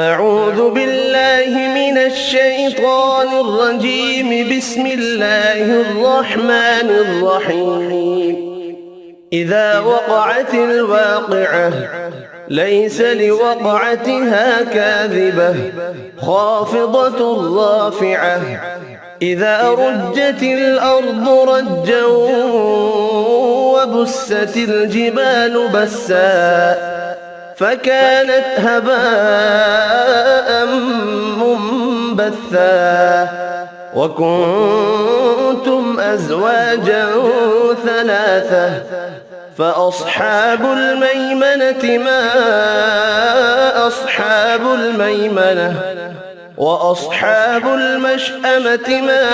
أعوذ بالله من الشيطان الرجيم. بسم الله الرحمن الرحيم. إذا وقعت الواقعة ليس لوقعتها كاذبة خافضة رافعة. إذا رجت الأرض رجا وبست الجبال بسا فكانت هباء منبثا وكنتم أزواجا ثلاثة فأصحاب الميمنة ما أصحاب الميمنة وأصحاب المشأمة ما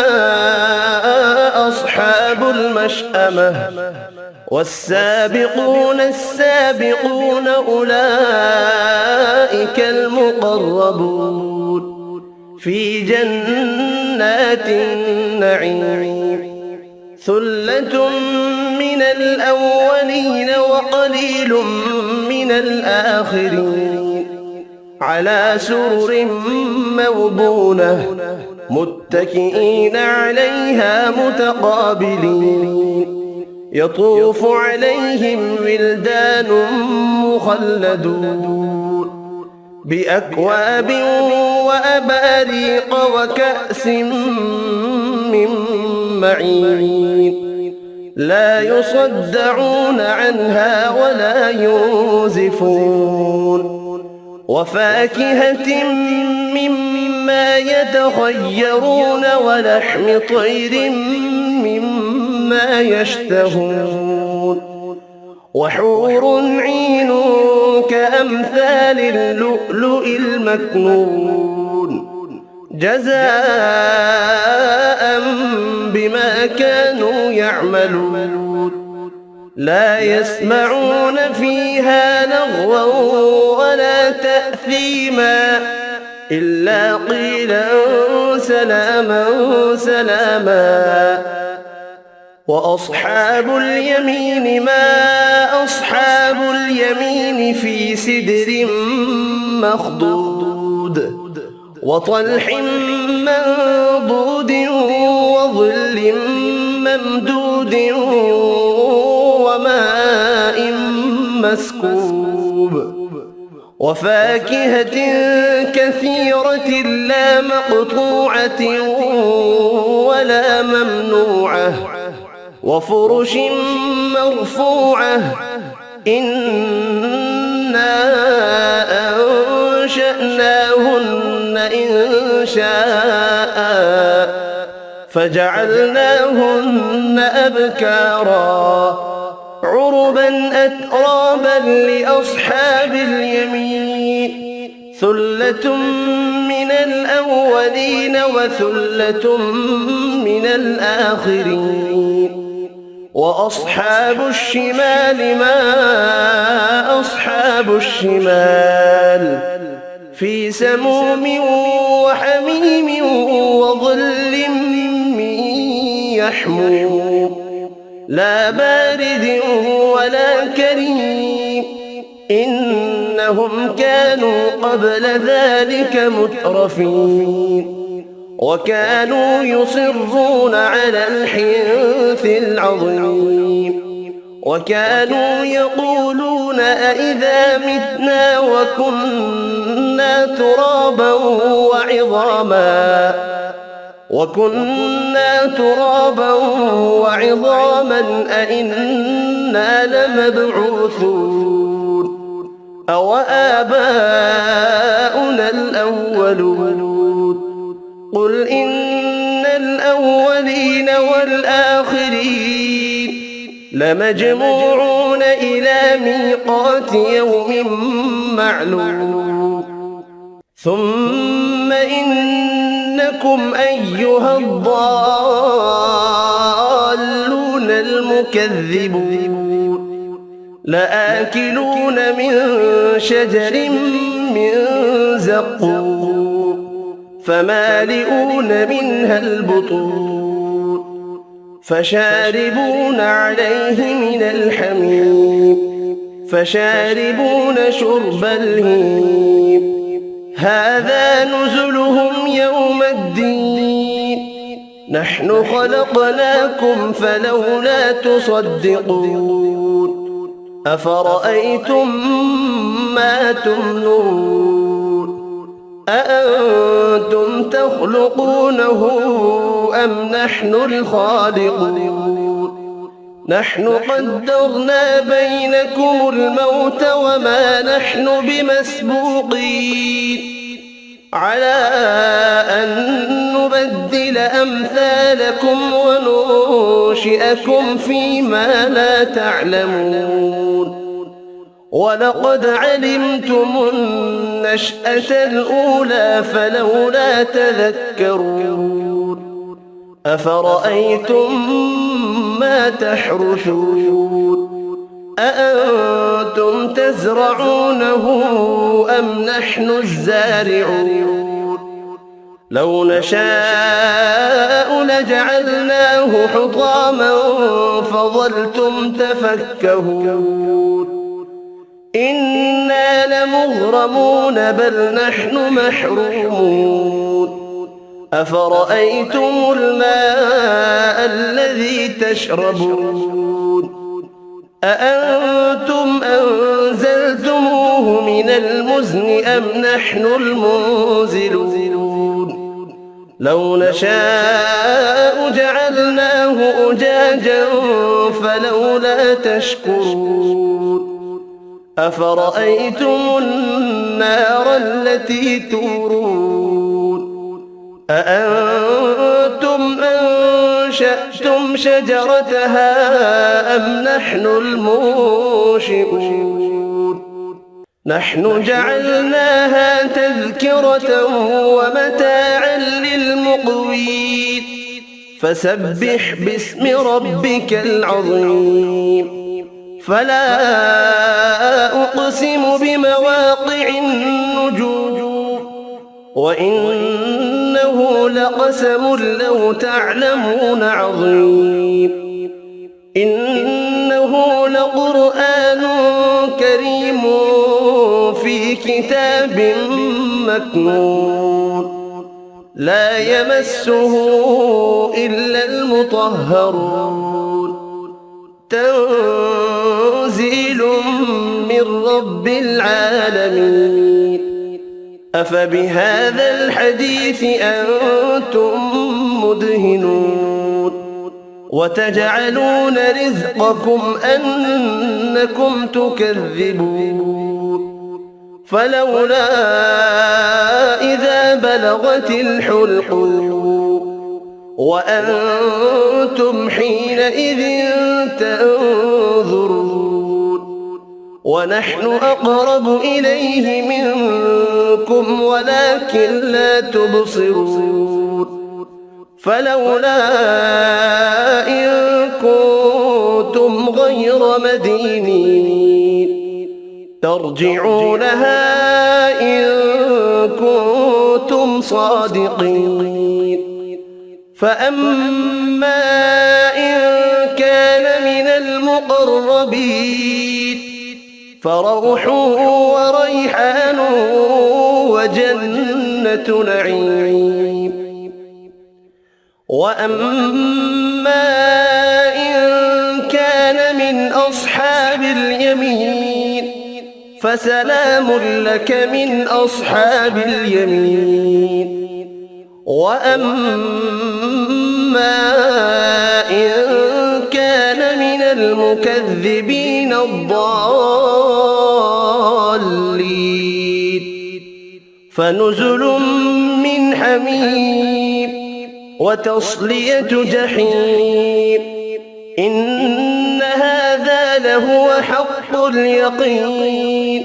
أصحاب المشأمة والسابقون السابقون أولئك المقربون في جنات النعيم. ثلة من الأولين وقليل من الآخرين على سرر موضونة متكئين عليها متقابلين. يطوف عليهم ولدان مخلدون بأكواب وأباريق وكأس من معين لا يصدعون عنها ولا ينزفون. وفاكهة مما يتخيرون ولحم طير مما يشتهون. وحور عين كأمثال اللؤلؤ المكنون جزاء بما كانوا يعملون. لا يسمعون فيها لغوا ولا تأثيما إلا قيلا سلاما سلاما. وأصحاب اليمين ما أصحاب اليمين في سدر مخضود وطلح منضود وظل ممدود وماء مسكوب وفاكهة كثيرة لا مقطوعة ولا ممنوعة وفرش مرفوعة. إنا أنشأناهن إنشاء فجعلناهن أبكارا عربا أترابا لأصحاب اليمين. ثلة من الأولين وثلة من الآخرين. وأصحاب الشمال ما أصحاب الشمال في سموم وحميم وظل من يحموم لا بارد ولا كريم. إنهم كانوا قبل ذلك مترفين وكانوا يصرون على الحنث العظيم وكانوا يقولون أئذا متنا وكنا ترابا وعظاما أئنا لمبعوثون أو آباؤنا الأولون. قل إن الأولين والآخرين لمجموعون إلى ميقات يوم معلوم. ثم إنكم أيها الضالون المكذبون لآكلون من شجر من زقوم فمالئون منها البطون فشاربون عليه من الحميم فشاربون شرب الهيم هذا نزلهم يوم الدين نحن خلقناكم فلولا تصدقون أفرأيتم ما تمنون أأنتم تخلقونه أم نحن الخالقون نحن قدرنا بينكم الموت وما نحن بمسبوقين على أن نبدل أمثالكم وننشئكم فيما لا تعلمون ولقد علمتم النشأة الأولى فلولا تذكرون أفرأيتم ما تحرثون أأنتم تزرعونه أم نحن الزارعون لو نشاء لجعلناه حطاما فظلتم تفكهون إنا لمغرمون بل نحن محرومون أفرأيتم الماء الذي تشربون أأنتم أنزلتموه من المزن أم نحن المنزلون لو نشاء جعلناه أجاجا فلولا تشكرون أفرأيتم النار التي تورون أأنتم أنشأتم شجرتها أم نحن المنشئون نحن جعلناها تذكرة ومتاعا للمقوين فسبح باسم ربك العظيم فلا أقسم بمواقع النجوم وإنه لقسم لو تعلمون عظيم إنه لقرآن كريم في كتاب مكنون لا يمسه إلا المطهرون تنزيل من رب العالمين أفبهذا الحديث أنتم مدهنون وتجعلون رزقكم أنكم تكذبون فلولا إذا بلغت الحلقوم وأنتم حينئذ تنظرون ونحن أقرب إليه منكم ولكن لا تبصرون فلولا إن كنتم غير مدينين ترجعونها إن كنتم صادقين فأما إن كان من المقربين فروح وريحان وجنة نعيم وأما إن كان من أصحاب اليمين فسلام لك من أصحاب اليمين وأما إن كان من المكذبين الضالين فنزل من حميم وتصلية جحيم إن هذا لهو حق اليقين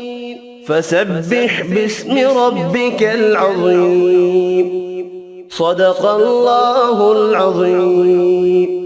فسبح باسم ربك العظيم صدق الله العظيم.